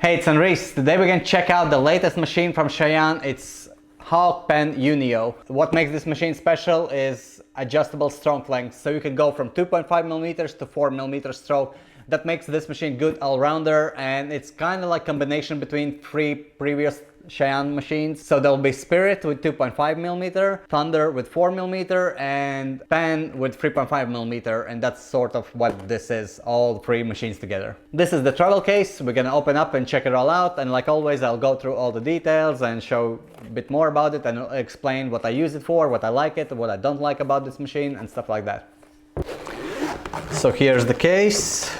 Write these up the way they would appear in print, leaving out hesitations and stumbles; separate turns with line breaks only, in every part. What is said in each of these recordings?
Hey, it's Enrique. Today we're going to check out the latest machine from Cheyenne. It's Hawk Pen UNIO. What makes this machine special is adjustable stroke length. So you can go from 2.5 millimeters to 4 millimeter stroke. That makes this machine good all-rounder, and it's kind of like combination between three previous Cheyenne machines. So there'll be Spirit with 2.5 millimeter, Thunder with 4 millimeter, and Pen with 3.5 millimeter, and that's sort of what this is, all three machines together. This is the travel case. We're gonna open up and check it all out, and like always I'll go through all the details and show a bit more about it and explain what I use it for, what I like it, what I don't like about this machine, and stuff like that. So here's the case.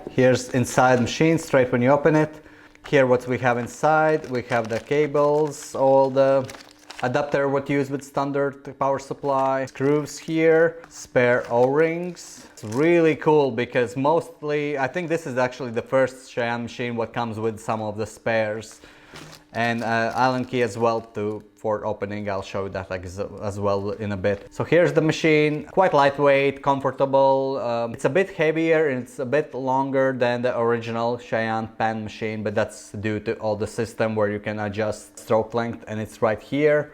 Here's inside the machine, straight when you open it. Here what we have inside, we have the cables, all the adapter what you use with standard power supply, screws here, spare O-rings. It's really cool because mostly, I think this is actually the first Cheyenne machine what comes with some of the spares. And Allen key as well for opening. I'll show that as well in a bit. So here's the machine, quite lightweight, comfortable. It's a bit heavier and it's a bit longer than the original Cheyenne Pen machine, but that's due to all the system where you can adjust stroke length, and it's right here.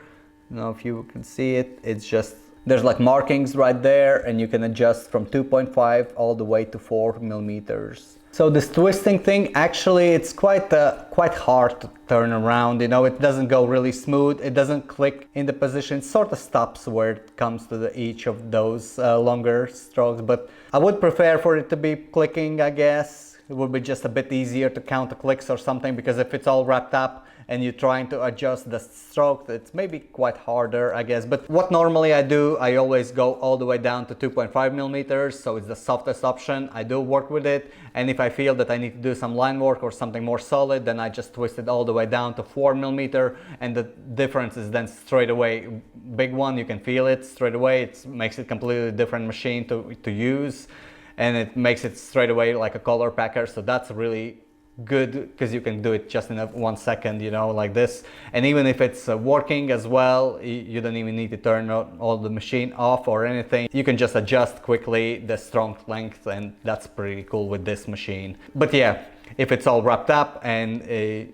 I don't know if you can see it. It's just, there's like markings right there, and you can adjust from 2.5 all the way to 4 millimeters. So this twisting thing, actually it's quite hard to turn around, you know, it doesn't go really smooth, it doesn't click in the position, it sort of stops where it comes to each of those longer strokes, but I would prefer for it to be clicking, I guess. It would be just a bit easier to count the clicks or something, because if it's all wrapped up and you're trying to adjust the stroke, it's maybe quite harder, I guess. But what normally I do, I always go all the way down to 2.5 millimeters, so it's the softest option. I do work with it, and if I feel that I need to do some line work or something more solid, then I just twist it all the way down to 4 millimeter, and the difference is then straight away big one. You can feel it straight away. It makes it completely different machine to use, and it makes it straight away like a color packer, so that's really good because you can do it just in 1 second, you know, like this. And even if it's working as well, you don't even need to turn all the machine off or anything. You can just adjust quickly the stroke length, and that's pretty cool with this machine. But yeah, if it's all wrapped up and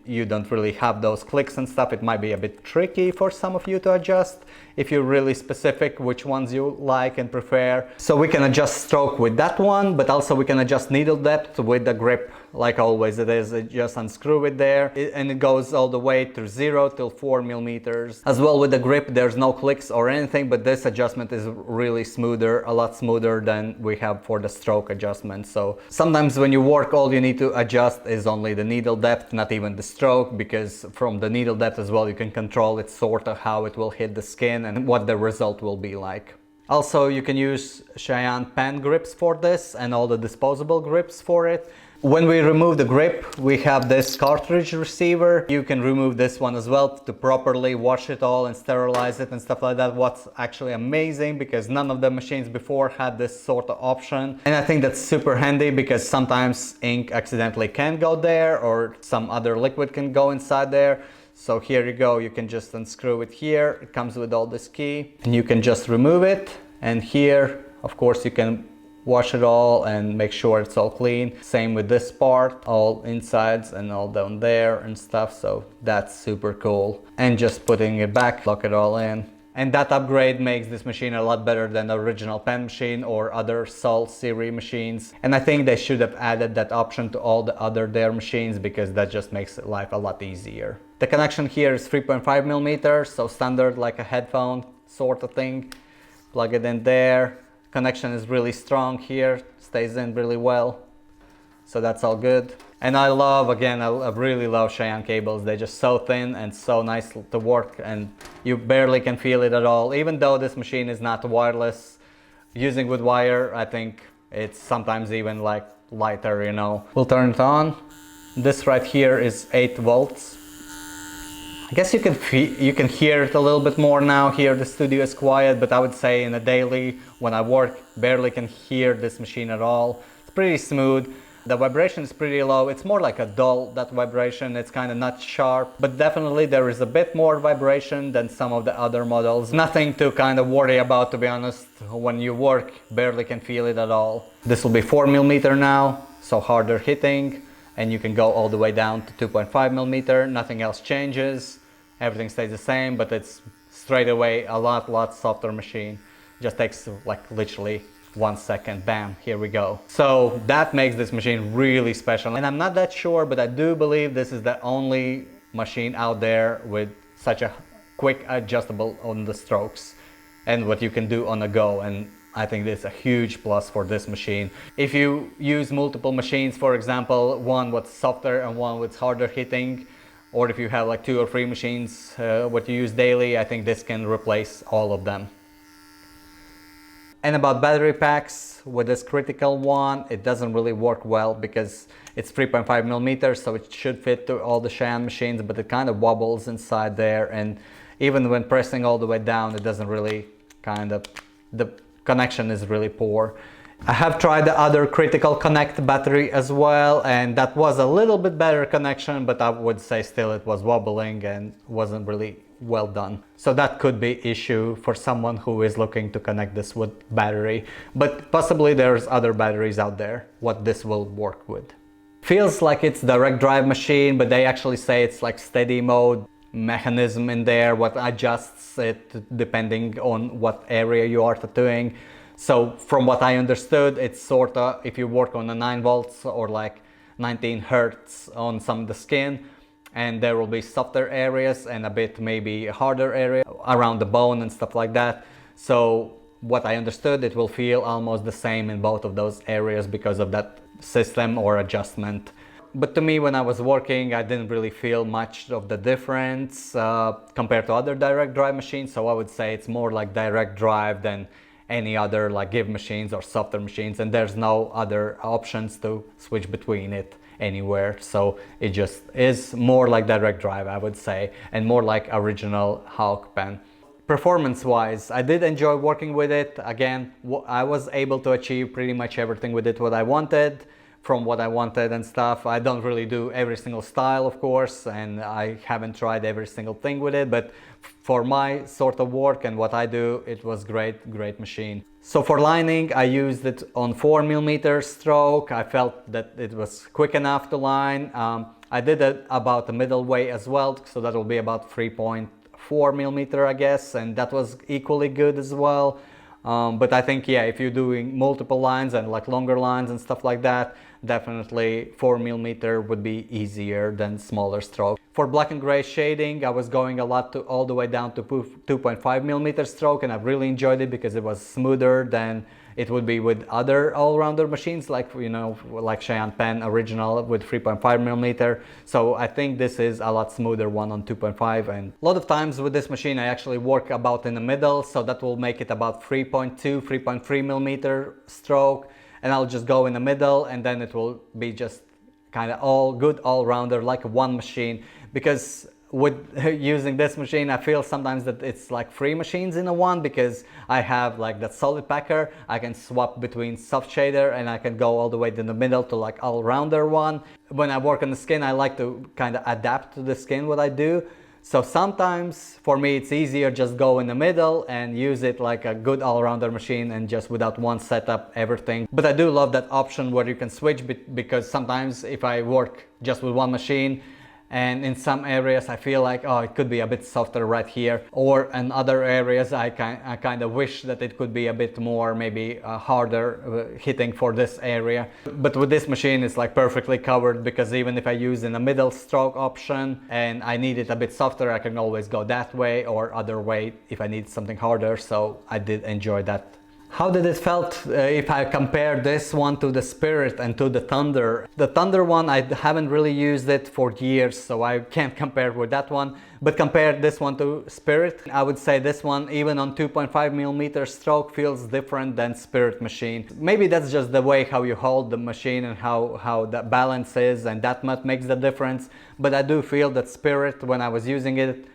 you don't really have those clicks and stuff, it might be a bit tricky for some of you to adjust if you're really specific which ones you like and prefer. So we can adjust stroke with that one, but also we can adjust needle depth with the grip. Like always it is, just unscrew it there, and it goes all the way to 0 till 4 millimeters. As well with the grip, there's no clicks or anything, but this adjustment is really smoother, a lot smoother than we have for the stroke adjustment. So sometimes when you work, all you need to adjust is only the needle depth, not even the stroke, because from the needle depth as well you can control it, sort of how it will hit the skin and what the result will be like. Also, you can use Cheyenne Pen grips for this and all the disposable grips for it. When we remove the grip, we have this cartridge receiver. You can remove this one as well to properly wash it all and sterilize it and stuff like that. What's actually amazing, because none of the machines before had this sort of option. And I think that's super handy, because sometimes ink accidentally can go there or some other liquid can go inside there. So here you go, you can just unscrew it here. It comes with all this key and you can just remove it. And here, of course, you can wash it all and make sure it's all clean. Same with this part, all insides and all down there and stuff. So that's super cool. And just putting it back, lock it all in. And that upgrade makes this machine a lot better than the original Pen machine or other Sol series machines. And I think they should have added that option to all the other their machines, because that just makes life a lot easier. The connection here is 3.5 millimeters, so standard like a headphone sort of thing. Plug it in there. Connection is really strong here, stays in really well, so that's all good. And I love, again, I really love Cheyenne cables. They're just so thin and so nice to work, and you barely can feel it at all. Even though this machine is not wireless, using with wire, I think it's sometimes even like lighter, you know. We'll turn it on. This right here is 8 volts. I guess you can hear it a little bit more now. Here the studio is quiet, but I would say in a daily, when I work, barely can hear this machine at all. It's pretty smooth. The vibration is pretty low. It's more like a dull, that vibration. It's kind of not sharp, but definitely there is a bit more vibration than some of the other models. Nothing to kind of worry about, to be honest. When you work, barely can feel it at all. This will be 4 millimeter now, so harder hitting. and you can go all the way down to 2.5 millimeter. Nothing else changes, everything stays the same, but it's straight away a lot softer machine. Just takes like literally 1 second, bam, here we go. So that makes this machine really special, and I'm not that sure, but I do believe this is the only machine out there with such a quick adjustable on the strokes and what you can do on the go. And I think this is a huge plus for this machine. If you use multiple machines, for example, one with softer and one with harder hitting, or if you have like 2 or 3 machines what you use daily, I think this can replace all of them. And about battery packs, with this critical one, it doesn't really work well because it's 3.5 millimeters, so it should fit to all the Cheyenne machines, but it kind of wobbles inside there, and even when pressing all the way down, it doesn't really the connection is really poor. I have tried the other critical connect battery as well, and that was a little bit better connection, but I would say still it was wobbling and wasn't really well done. So that could be issue for someone who is looking to connect this with battery, but possibly there's other batteries out there what this will work with. Feels like it's direct drive machine, but they actually say it's like steady mode mechanism in there what adjusts it depending on what area you are tattooing. So from what I understood, it's sort of, if you work on a 9 volts or like 19 hertz on some of the skin, and there will be softer areas and a bit maybe harder area around the bone and stuff like that. So what I understood, it will feel almost the same in both of those areas because of that system or adjustment. But to me, when I was working, I didn't really feel much of the difference compared to other direct drive machines. So I would say it's more like direct drive than any other like give machines or softer machines, and there's no other options to switch between it anywhere. So it just is more like direct drive, I would say, and more like original Hawk pen. Performance wise, I did enjoy working with it. Again, I was able to achieve pretty much everything with it what I wanted, from what I wanted and stuff. I don't really do every single style, of course, and I haven't tried every single thing with it, but for my sort of work and what I do, it was great machine. So for lining, I used it on 4 millimeter stroke. I felt that it was quick enough to line. I did it about the middle way as well, so that will be about 3.4 millimeter, I guess, and that was equally good as well. But I think, yeah, if you're doing multiple lines and like longer lines and stuff like that, definitely 4 millimeter would be easier than smaller stroke. For black and gray shading, I was going a lot to all the way down to 2.5 millimeter stroke, and I've really enjoyed it because it was smoother than it would be with other all-rounder machines like, you know, like Cheyenne pen original with 3.5 millimeter. So I think this is a lot smoother one on 2.5, and a lot of times with this machine I actually work about in the middle, so that will make it about 3.2, 3.3 millimeter stroke, and I'll just go in the middle, and then it will be just kind of all good all-rounder like one machine. Because with using this machine, I feel sometimes that it's like 3 machines in a one, because I have like that solid packer, I can swap between soft shader, and I can go all the way to the middle to like all-rounder one. When I work on the skin, I like to kind of adapt to the skin what I do. So sometimes for me it's easier just go in the middle and use it like a good all-rounder machine and just without one setup everything. But I do love that option where you can switch, because sometimes if I work just with one machine, and in some areas I feel like, oh, it could be a bit softer right here, or in other areas I kind of wish that it could be a bit more maybe harder hitting for this area. But with this machine it's like perfectly covered, because even if I use in a middle stroke option and I need it a bit softer, I can always go that way or other way if I need something harder. So I did enjoy that. How did it felt if I compare this one to the Spirit and to the Thunder? The Thunder one, I haven't really used it for years, so I can't compare with that one. But compare this one to Spirit, I would say this one, even on 2.5 millimeter stroke, feels different than Spirit machine. Maybe that's just the way how you hold the machine and how the balance is, and that much makes the difference. But I do feel that Spirit, when I was using it,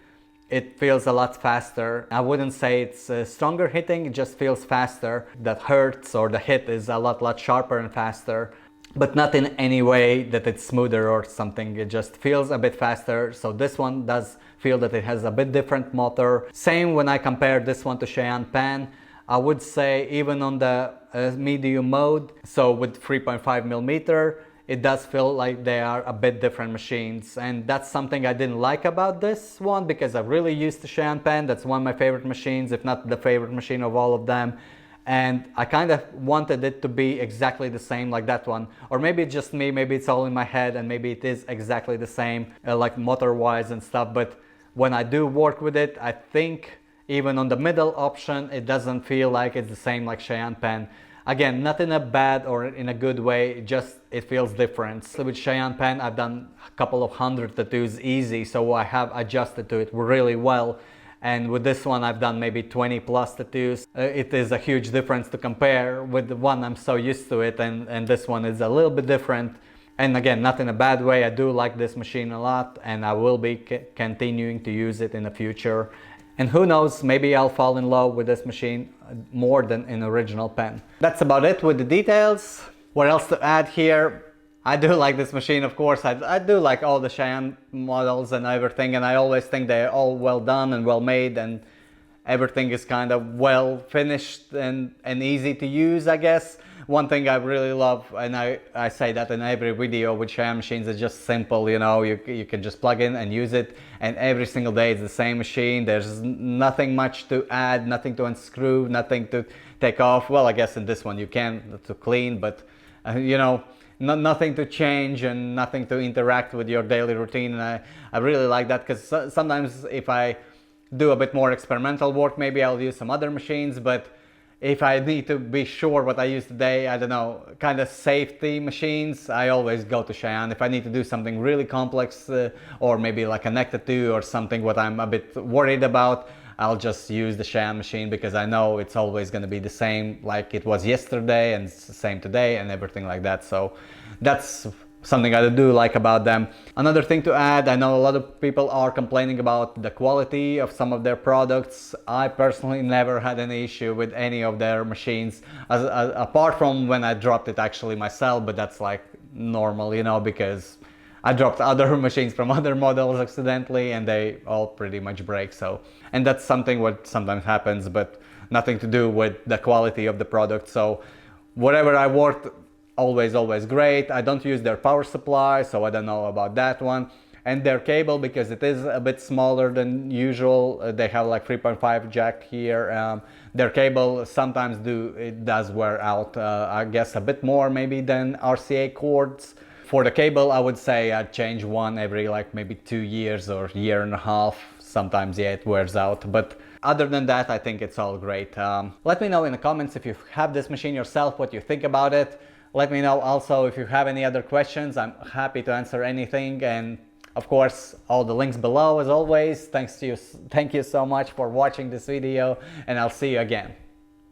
it feels a lot faster. I wouldn't say it's stronger hitting, it just feels faster. That hurts, or the hit is a lot sharper and faster, but not in any way that it's smoother or something. It just feels a bit faster. So this one does feel that it has a bit different motor. Same when I compare this one to Cheyenne pen. I would say even on the medium mode, so with 3.5 millimeter, it does feel like they are a bit different machines, and that's something I didn't like about this one, because I'm really used to Cheyenne pen. That's one of my favorite machines, if not the favorite machine of all of them. And I kind of wanted it to be exactly the same like that one. Or maybe it's just me, maybe it's all in my head, and maybe it is exactly the same, like motor wise and stuff. But when I do work with it, I think even on the middle option, it doesn't feel like it's the same like Cheyenne pen. Again, not in a bad or in a good way, just it feels different. So with Cheyenne pen, I've done a couple of hundred tattoos easy, so I have adjusted to it really well. And with this one, I've done maybe 20 plus tattoos. It is a huge difference to compare with the one I'm so used to it, and this one is a little bit different. And again, not in a bad way. I do like this machine a lot, and I will be continuing to use it in the future. And who knows, maybe I'll fall in love with this machine more than an original pen. That's about it with the details. What else to add here? I do like this machine, of course. I do like all the Cheyenne models and everything, and I always think they're all well done and well made, and everything is kind of well finished and easy to use, I guess. One thing I really love, and I say that in every video with Cheyenne machines, is just simple, you know, you can just plug in and use it, and every single day it's the same machine. There's nothing much to add, nothing to unscrew, nothing to take off. Well, I guess in this one you can to clean, but you know, nothing to change and nothing to interact with your daily routine. And I really like that, because sometimes if I do a bit more experimental work, maybe I'll use some other machines, but if I need to be sure what I use today, I don't know, kind of safety machines, I always go to Cheyenne. If I need to do something really complex, or maybe like a neck tattoo or something what I'm a bit worried about, I'll just use the Cheyenne machine, because I know it's always going to be the same like it was yesterday, and it's the same today and everything like that. So that's something I do like about them. Another thing to add, I know a lot of people are complaining about the quality of some of their products. I personally never had any issue with any of their machines, apart from when I dropped it actually myself, but that's like normal, you know, because I dropped other machines from other models accidentally and they all pretty much break. So, and that's something what sometimes happens, but nothing to do with the quality of the product. So whatever I worked, always great. I don't use their power supply, so I don't know about that one. And their cable, because it is a bit smaller than usual, they have like 3.5 jack here. Their cable sometimes does wear out, I guess a bit more maybe than RCA cords. For the cable, I would say I'd change one every like maybe 2 years or year and a half. Sometimes, yeah, it wears out, but other than that, I think it's all great. Let me know in the comments if you have this machine yourself, what you think about it. Let me know also if you have any other questions. I'm happy to answer anything, and of course all the links below as always. Thank you so much for watching this video, and I'll see you again.